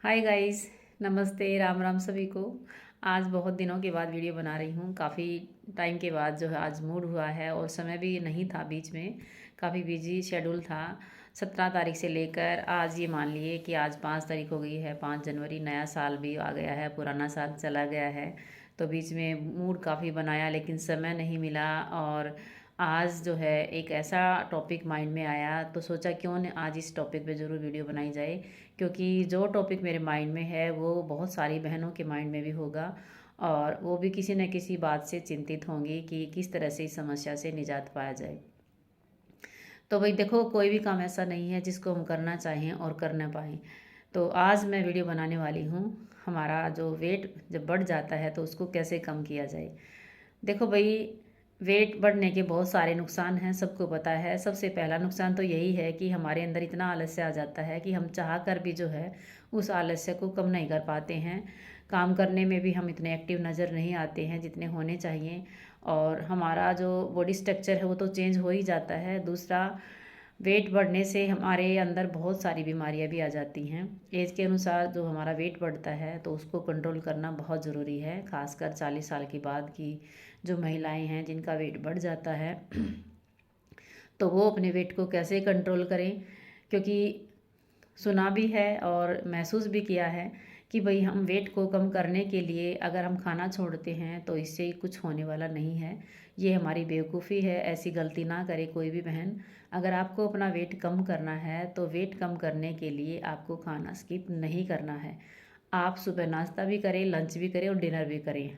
Hi guys. नमस्ते, राम राम सभी को। आज बहुत दिनों के बाद वीडियो बना रही हूँ। काफ़ी टाइम के बाद जो है आज मूड हुआ है और समय भी नहीं था, बीच में काफ़ी बिजी शेड्यूल था। 17 तारीख से लेकर आज ये मान लिए कि आज 5 तारीख हो गई है, 5 जनवरी। नया साल भी आ गया है, पुराना साल चला गया है। तो बीच में मूड काफ़ी बनाया लेकिन समय नहीं मिला। और आज जो है एक ऐसा टॉपिक माइंड में आया तो सोचा क्यों न आज इस टॉपिक पे ज़रूर वीडियो बनाई जाए, क्योंकि जो टॉपिक मेरे माइंड में है वो बहुत सारी बहनों के माइंड में भी होगा और वो भी किसी न किसी बात से चिंतित होंगी कि किस तरह से इस समस्या से निजात पाया जाए। तो भाई देखो, कोई भी काम ऐसा नहीं है जिसको हम करना चाहें और कर ना पाएँ। तो आज मैं वीडियो बनाने वाली हूँ, हमारा जो वेट जब बढ़ जाता है तो उसको कैसे कम किया जाए। देखो भाई, वेट बढ़ने के बहुत सारे नुकसान हैं, सबको पता है। सबसे पहला नुकसान तो यही है कि हमारे अंदर इतना आलस्य आ जाता है कि हम चाह कर भी जो है उस आलस्य को कम नहीं कर पाते हैं। काम करने में भी हम इतने एक्टिव नज़र नहीं आते हैं जितने होने चाहिए। और हमारा जो बॉडी स्ट्रक्चर है वो तो चेंज हो ही जाता है। दूसरा, वेट बढ़ने से हमारे अंदर बहुत सारी बीमारियां भी आ जाती हैं। एज के अनुसार जो हमारा वेट बढ़ता है तो उसको कंट्रोल करना बहुत ज़रूरी है, खासकर 40 साल के बाद की जो महिलाएं हैं जिनका वेट बढ़ जाता है तो वो अपने वेट को कैसे कंट्रोल करें। क्योंकि सुना भी है और महसूस भी किया है कि भाई हम वेट को कम करने के लिए अगर हम खाना छोड़ते हैं तो इससे कुछ होने वाला नहीं है। ये हमारी बेवकूफ़ी है, ऐसी गलती ना करे कोई भी बहन। अगर आपको अपना वेट कम करना है तो वेट कम करने के लिए आपको खाना स्किप नहीं करना है। आप सुबह नाश्ता भी करें, लंच भी करें और डिनर भी करें।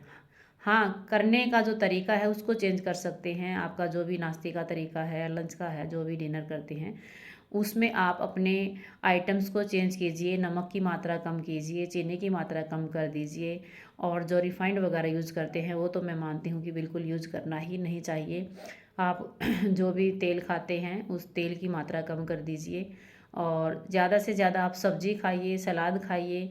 हाँ, करने का जो तरीका है उसको चेंज कर सकते हैं। आपका जो भी नाश्ते का तरीका है, लंच का है, जो भी डिनर करते हैं उसमें आप अपने आइटम्स को चेंज कीजिए। नमक की मात्रा कम कीजिए, चीनी की मात्रा कम कर दीजिए। और जो रिफाइंड वगैरह यूज़ करते हैं वो तो मैं मानती हूँ कि बिल्कुल यूज़ करना ही नहीं चाहिए। आप जो भी तेल खाते हैं उस तेल की मात्रा कम कर दीजिए। और ज़्यादा से ज़्यादा आप सब्जी खाइए, सलाद खाइए।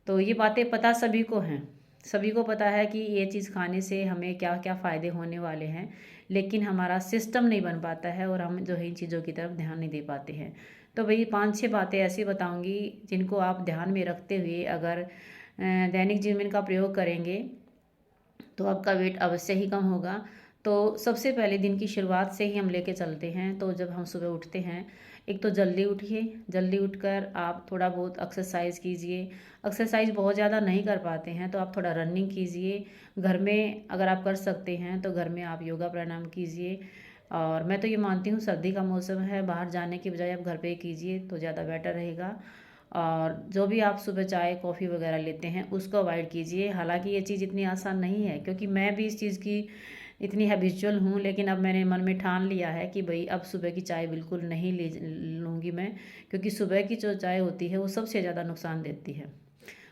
तो ये बातें पता सभी को हैं, सभी को पता है कि ये चीज़ खाने से हमें क्या क्या फ़ायदे होने वाले हैं। लेकिन हमारा सिस्टम नहीं बन पाता है और हम जो है इन चीज़ों की तरफ ध्यान नहीं दे पाते हैं। तो वही 5-6 बातें ऐसी बताऊंगी जिनको आप ध्यान में रखते हुए अगर दैनिक जीवन का प्रयोग करेंगे तो आपका वेट अवश्य ही कम होगा। तो सबसे पहले दिन की शुरुआत से ही हम लेके चलते हैं। तो जब हम सुबह उठते हैं, एक तो जल्दी उठिए। जल्दी उठकर आप थोड़ा बहुत एक्सरसाइज कीजिए। एक्सरसाइज बहुत ज़्यादा नहीं कर पाते हैं तो आप थोड़ा रनिंग कीजिए। घर में अगर आप कर सकते हैं तो घर में आप योगा प्राणायाम कीजिए। और मैं तो ये मानती हूँ सर्दी का मौसम है, बाहर जाने की बजाय आप घर पे ही कीजिए तो ज़्यादा बेटर रहेगा। और जो भी आप सुबह चाय कॉफ़ी वगैरह लेते हैं उसको अवॉइड कीजिए। हालांकि ये चीज़ इतनी आसान नहीं है, क्योंकि मैं भी इस चीज़ की इतनी हैबिचुअल हूँ, लेकिन अब मैंने मन में ठान लिया है कि भाई अब सुबह की चाय बिल्कुल नहीं ले लूँगी मैं। क्योंकि सुबह की जो चाय होती है वो सबसे ज़्यादा नुकसान देती है।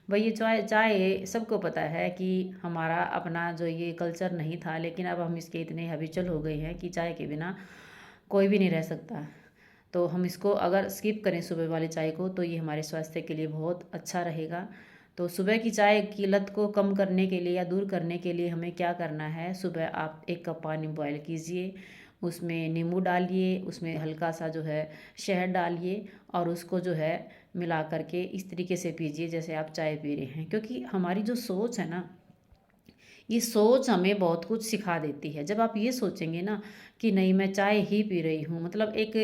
भाई ये चाय चाय सबको पता है कि हमारा अपना जो ये कल्चर नहीं था, लेकिन अब हम इसके इतने हैबिचुअल हो गए हैं कि चाय के बिना कोई भी नहीं रह सकता। तो हम इसको अगर स्किप करें सुबह वाली चाय को तो ये हमारे स्वास्थ्य के लिए बहुत अच्छा रहेगा। तो सुबह की चाय की लत को कम करने के लिए या दूर करने के लिए हमें क्या करना है, सुबह आप 1 कप पानी बॉयल कीजिए, उसमें नींबू डालिए, उसमें हल्का सा जो है शहद डालिए और उसको जो है मिला करके इस तरीके से पीजिए जैसे आप चाय पी रहे हैं। क्योंकि हमारी जो सोच है ना, ये सोच हमें बहुत कुछ सिखा देती है। जब आप ये सोचेंगे ना कि नहीं मैं चाय ही पी रही हूँ, मतलब एक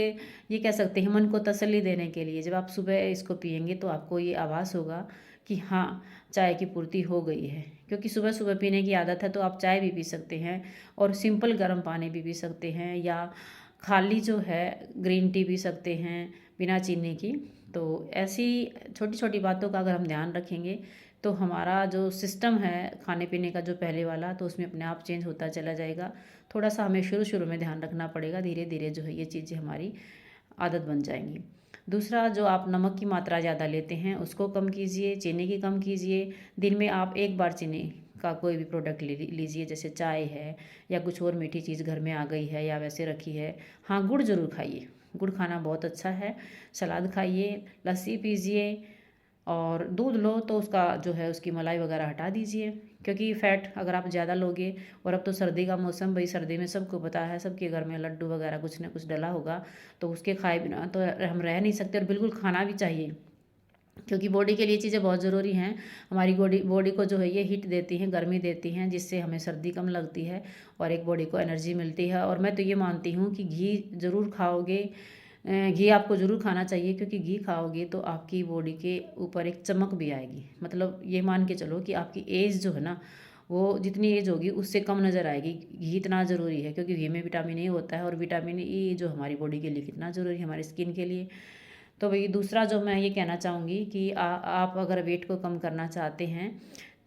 ये कह सकते हैं मन को तसल्ली देने के लिए जब आप सुबह इसको पियेंगे तो आपको ये आभास होगा कि हाँ, चाय की पूर्ति हो गई है। क्योंकि सुबह सुबह पीने की आदत है तो आप चाय भी पी सकते हैं और सिंपल गर्म पानी भी पी सकते हैं, या खाली जो है ग्रीन टी पी सकते हैं बिना चीनी की। तो ऐसी छोटी छोटी बातों का अगर हम ध्यान रखेंगे तो हमारा जो सिस्टम है खाने पीने का जो पहले वाला, तो उसमें अपने आप चेंज होता चला जाएगा। थोड़ा सा हमें शुरू शुरू में ध्यान रखना पड़ेगा, धीरे धीरे जो है ये चीज़ें हमारी आदत बन जाएंगी। दूसरा, जो आप नमक की मात्रा ज़्यादा लेते हैं उसको कम कीजिए, चीनी की कम कीजिए। दिन में आप एक बार चीनी का कोई भी प्रोडक्ट ले लीजिए, जैसे चाय है या कुछ और मीठी चीज़ घर में आ गई है या वैसे रखी है। हाँ, गुड़ जरूर खाइए, गुड़ खाना बहुत अच्छा है। सलाद खाइए, लस्सी पीजिए और दूध लो तो उसका जो है उसकी मलाई वगैरह हटा दीजिए। क्योंकि फ़ैट अगर आप ज़्यादा लोगे, और अब तो सर्दी का मौसम, भाई सर्दी में सबको पता है सबके घर में लड्डू वगैरह कुछ ना कुछ डला होगा, तो उसके खाए बिना तो हम रह नहीं सकते और बिल्कुल खाना भी चाहिए। क्योंकि बॉडी के लिए चीज़ें बहुत ज़रूरी हैं। हमारी बॉडी बॉडी को जो है ये हीट देती हैं, गर्मी देती हैं, जिससे हमें सर्दी कम लगती है और एक बॉडी को एनर्जी मिलती है। और मैं तो ये मानती हूँ कि घी ज़रूर खाओगे, घी आपको ज़रूर खाना चाहिए, क्योंकि घी खाओगे तो आपकी बॉडी के ऊपर एक चमक भी आएगी। मतलब ये मान के चलो कि आपकी एज जो है ना, वो जितनी एज होगी उससे कम नज़र आएगी। घी इतना ज़रूरी है, क्योंकि घी में विटामिन ए होता है, और विटामिन ई जो हमारी बॉडी के लिए कितना ज़रूरी है, हमारी स्किन के लिए। तो वही दूसरा जो मैं ये कहना चाहूँगी कि आप अगर वेट को कम करना चाहते हैं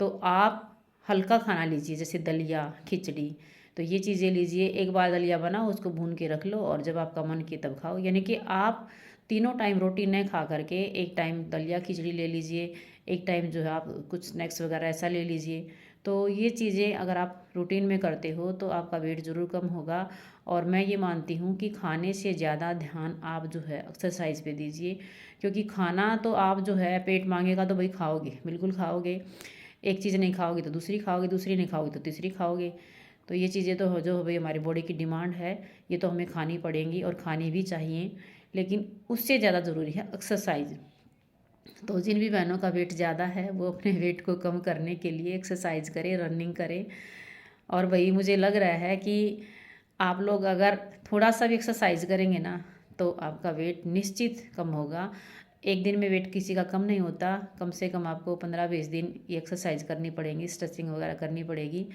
तो आप हल्का खाना लीजिए, जैसे दलिया, खिचड़ी। तो ये चीज़ें लीजिए, एक बार दलिया बनाओ, उसको भून के रख लो, और जब आपका मन किए तब खाओ। यानी कि आप तीनों टाइम रोटी न खा करके एक टाइम दलिया खिचड़ी ले लीजिए, एक टाइम जो है आप कुछ स्नैक्स वगैरह ऐसा ले लीजिए। तो ये चीज़ें अगर आप रूटीन में करते हो तो आपका वेट ज़रूर कम होगा। और मैं ये मानती हूँ कि खाने से ज़्यादा ध्यान आप जो है एक्सरसाइज पे दीजिए, क्योंकि खाना तो आप जो है पेट मांगेगा तो भाई खाओगे, बिल्कुल खाओगे। एक चीज़ नहीं खाओगे तो दूसरी खाओगे, दूसरी नहीं खाओगे तो तीसरी खाओगे। तो ये चीज़ें तो जो भाई हमारी बॉडी की डिमांड है, ये तो हमें खानी पड़ेंगी और खानी भी चाहिए। लेकिन उससे ज़्यादा ज़रूरी है एक्सरसाइज। तो जिन भी बहनों का वेट ज़्यादा है वो अपने वेट को कम करने के लिए एक्सरसाइज करें, रनिंग करें। और वही मुझे लग रहा है कि आप लोग अगर थोड़ा सा भी एक्सरसाइज करेंगे ना, तो आपका वेट निश्चित कम होगा। एक दिन में वेट किसी का कम नहीं होता, कम से कम आपको 15-20 दिन ये एक्सरसाइज करनी पड़ेंगी, स्ट्रेचिंग वगैरह करनी पड़ेगी।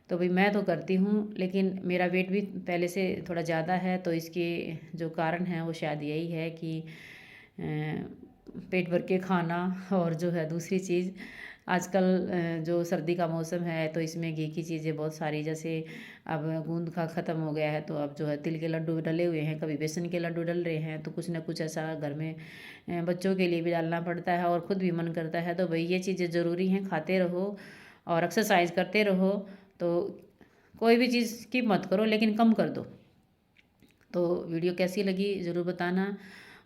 तो भाई मैं तो करती हूँ, लेकिन मेरा वेट भी पहले से थोड़ा ज़्यादा है, तो इसके जो कारण हैं वो शायद यही है कि पेट भर के खाना, और जो है दूसरी चीज़ आजकल जो सर्दी का मौसम है तो इसमें घी की चीज़ें बहुत सारी, जैसे अब गूंद का ख़त्म हो गया है तो अब जो है तिल के लड्डू डले हुए हैं, कभी बेसन के लड्डू डल रहे हैं। तो कुछ ना कुछ ऐसा घर में बच्चों के लिए भी डालना पड़ता है, और ख़ुद भी मन करता है। तो भाई ये चीज़ें ज़रूरी हैं, खाते रहो और एक्सरसाइज करते रहो। तो कोई भी चीज़ स्किप मत करो, लेकिन कम कर दो। तो वीडियो कैसी लगी ज़रूर बताना।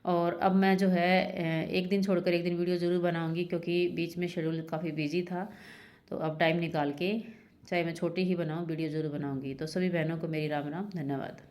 और अब मैं जो है एक दिन छोड़कर एक दिन वीडियो ज़रूर बनाऊंगी, क्योंकि बीच में शेड्यूल काफ़ी बिजी था। तो अब टाइम निकाल के, चाहे मैं छोटी ही बनाऊं, वीडियो ज़रूर बनाऊंगी। तो सभी बहनों को मेरी राम राम, धन्यवाद।